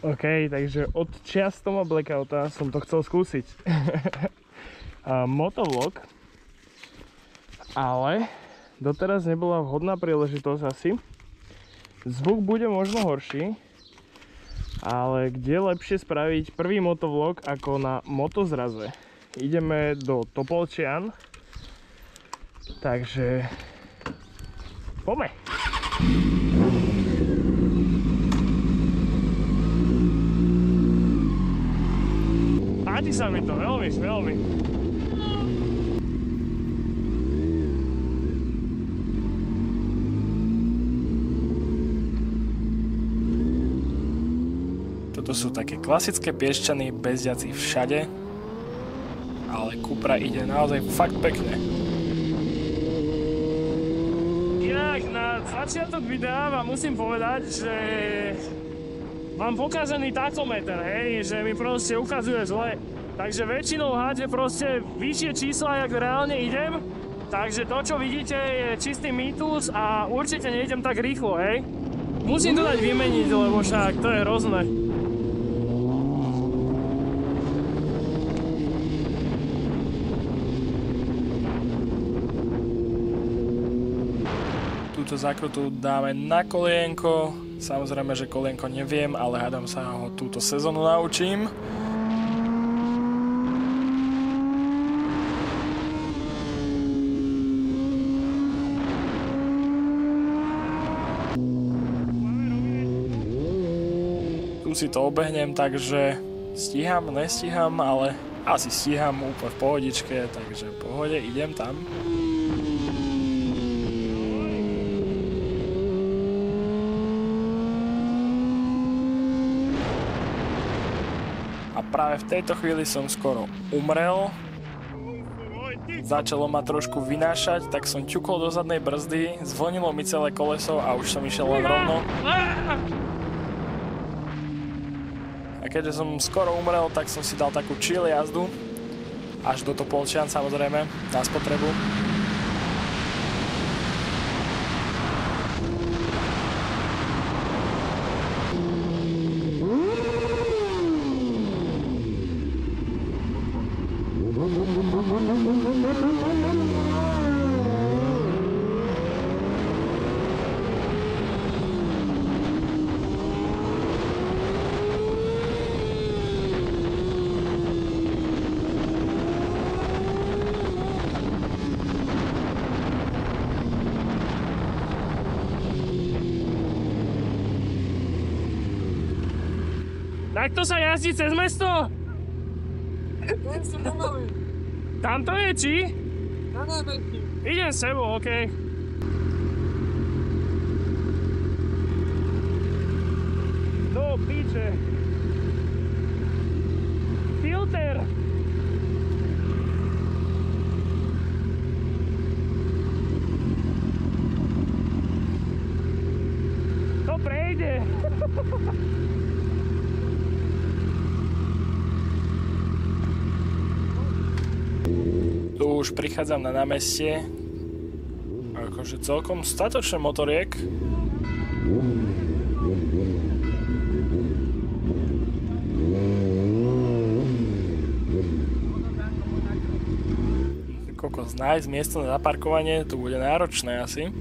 OK, takže od čias Toma Blackouta som to chcel skúsiť. Motovlog. Ale doteraz nebola vhodná príležitosť asi. Zvuk bude možno horší. Ale kde lepšie spraviť prvý motovlog ako na motozraze? Ideme do Topolčian. Takže poďme! Páči sa mi to, veľmi. Toto sú také klasické piešťany bez jací všade, ale Cupra ide naozaj fakt pekne. Inak na začiatok videa vám musím povedať, že mám pokazený tachometer, hej, že mi proste ukazuje zle. Takže väčšinou hádže proste vyššie čísla, jak reálne idem. Takže to, čo vidíte, je čistý mýtus a určite nejdem tak rýchlo, hej. Musím to dať vymeniť, lebo však to je hrozné. Túto zákrutu dáme na kolienko. Samozrejme, že kolienko neviem, ale hádam sa ho túto sezónu naučím. Tu si to obehnem, takže stíham, nestíham, ale asi stíham úplne v pohodičke, takže v pohode, idem tam. Práve v tejto chvíli som skoro umrel. Začalo ma trošku vynášať, tak som ťukol do zadnej brzdy, zvonilo mi celé koleso a už som išiel len rovno. A keďže som skoro umrel, tak som si dal takú chill jazdu. Až do Topolčian, samozrejme, na spotrebu. Takto sa jazdí cez mesto? Tam to je, či? Idem s sebou, okej. Do píče. Filter. To prejde. Tu už prichádzam na námestie. Akože celkom statočný motoriek. Kokos, nájsť miesto na zaparkovanie, tu bude náročné asi.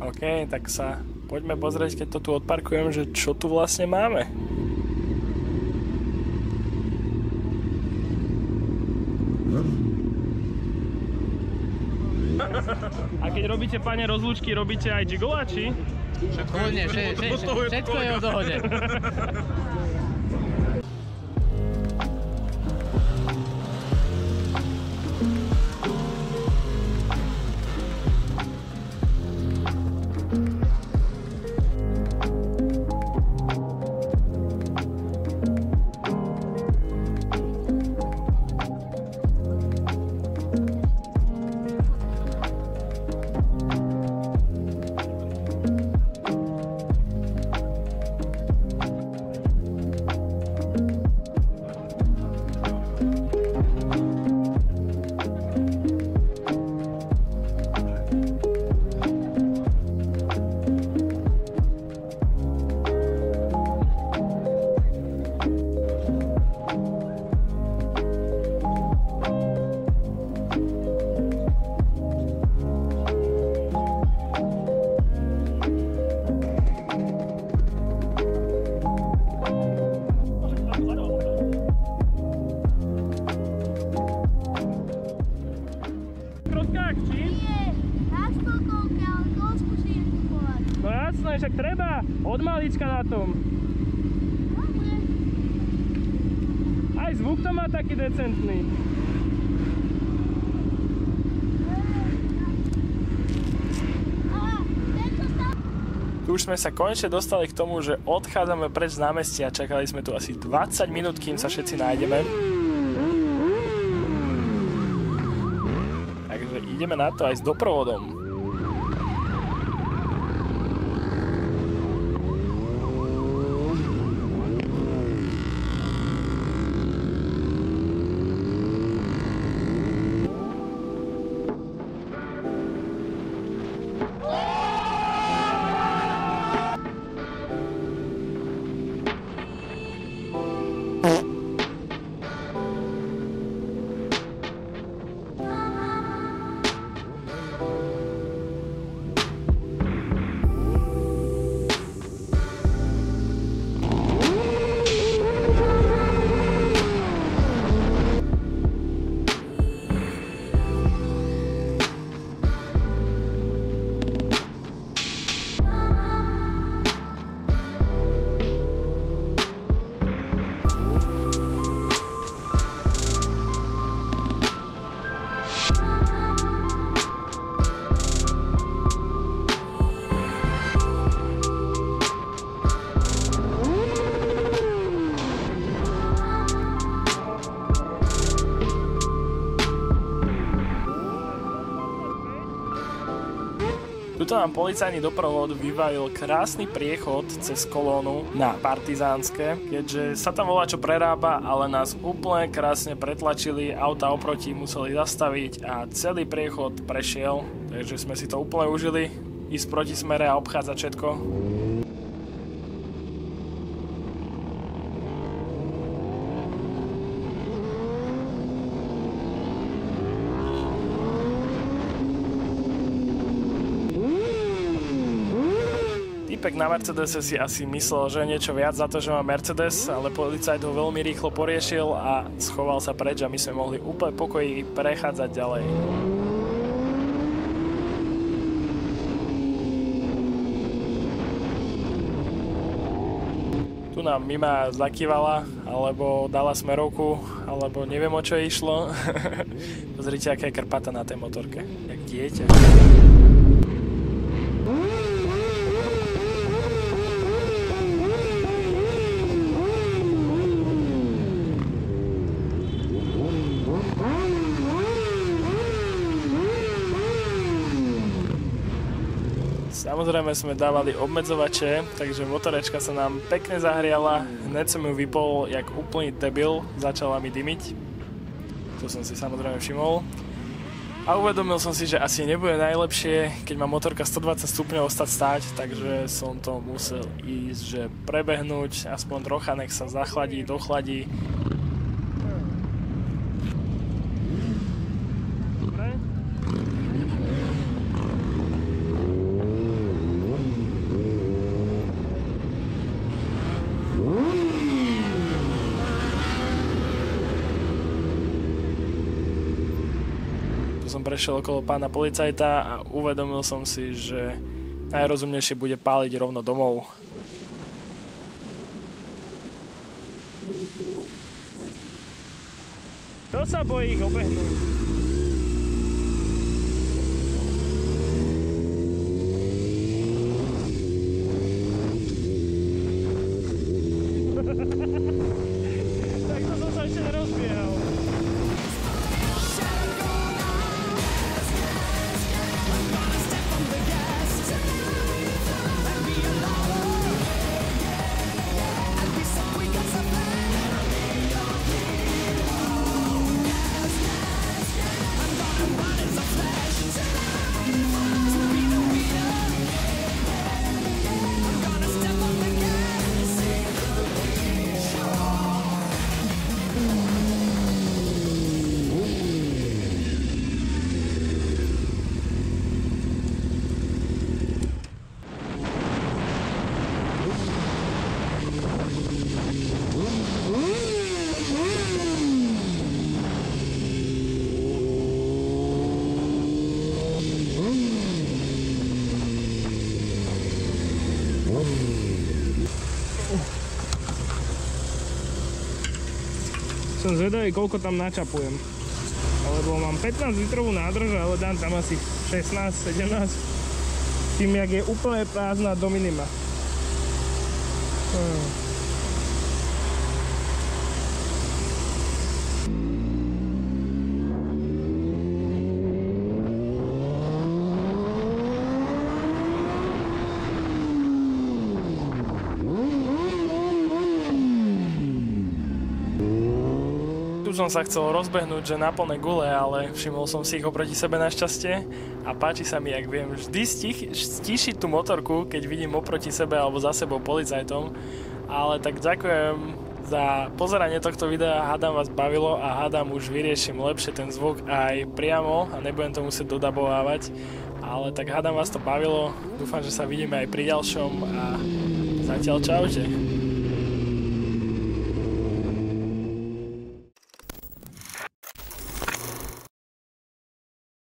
OK, tak sa poďme pozrieť, keď to tu odparkujem, že čo tu vlastne máme. A keď robíte, pane, rozlúčky, robíte aj jiggleáči? Všetko je o dohode. Jasné, však treba. Od malička na tom. Aj zvuk to má taký decentný. Tu už sme sa konečne dostali k tomu, že odchádzame preč z námestia. Čakali sme tu asi 20 minút, kým sa všetci nájdeme. Takže ideme na to aj s doprovodom. Tuto nám policajný doprovod vyvajil krásny priechod cez kolónu na Partizánske, keďže sa tam voľačo prerába, ale nás úplne krásne pretlačili, auta oproti museli zastaviť a celý priechod prešiel, takže sme si to úplne užili, ísť proti smere a obchádzať všetko. Typek na Mercedese si asi myslel, že je niečo viac za to, že má Mercedes, ale policajt ho veľmi rýchlo poriešil a schoval sa preč a my sme mohli úplne pokoji prechádzať ďalej. Tu nám Mima zakývala, alebo dala smerovku, alebo neviem, o čo išlo. Pozrite, aká je krpata na tej motorke, jak dieťa. Samozrejme sme dávali obmedzovače, takže motorečka sa nám pekne zahriala, hneď som ju vypol jak úplný debil, začala mi dymiť. To som si samozrejme všimol. A uvedomil som si, že asi nebude najlepšie, keď má motorka 120 stupňov ostať stáť, takže som to musel ísť, že prebehnúť, aspoň trocha, nech sa zachladí, dochladí. Som prešiel okolo pána policajta a uvedomil som si, že najrozumnejšie bude páliť rovno domov. Kto sa bojí ich obehnúť? Tak to som sa ešte nerozbiehal. Som zvedavý, koľko tam načapujem. Lebo mám 15 litrovú nádrž, ale dám tam asi 16, 17. Tým, jak je úplne prázdna do minima. Tu som sa chcel rozbehnúť, že na plné gule, ale všimol som si ich oproti sebe našťastie a páči sa mi, jak viem vždy stíšiť tú motorku, keď vidím oproti sebe alebo za sebou policajtom. Ale tak ďakujem za pozeranie tohto videa, hádam vás bavilo a hádam už vyriešim lepšie ten zvuk aj priamo a nebudem to musieť dodabovávať. Ale tak hádam vás to bavilo, dúfam, že sa vidíme aj pri ďalšom a zatiaľ čaute.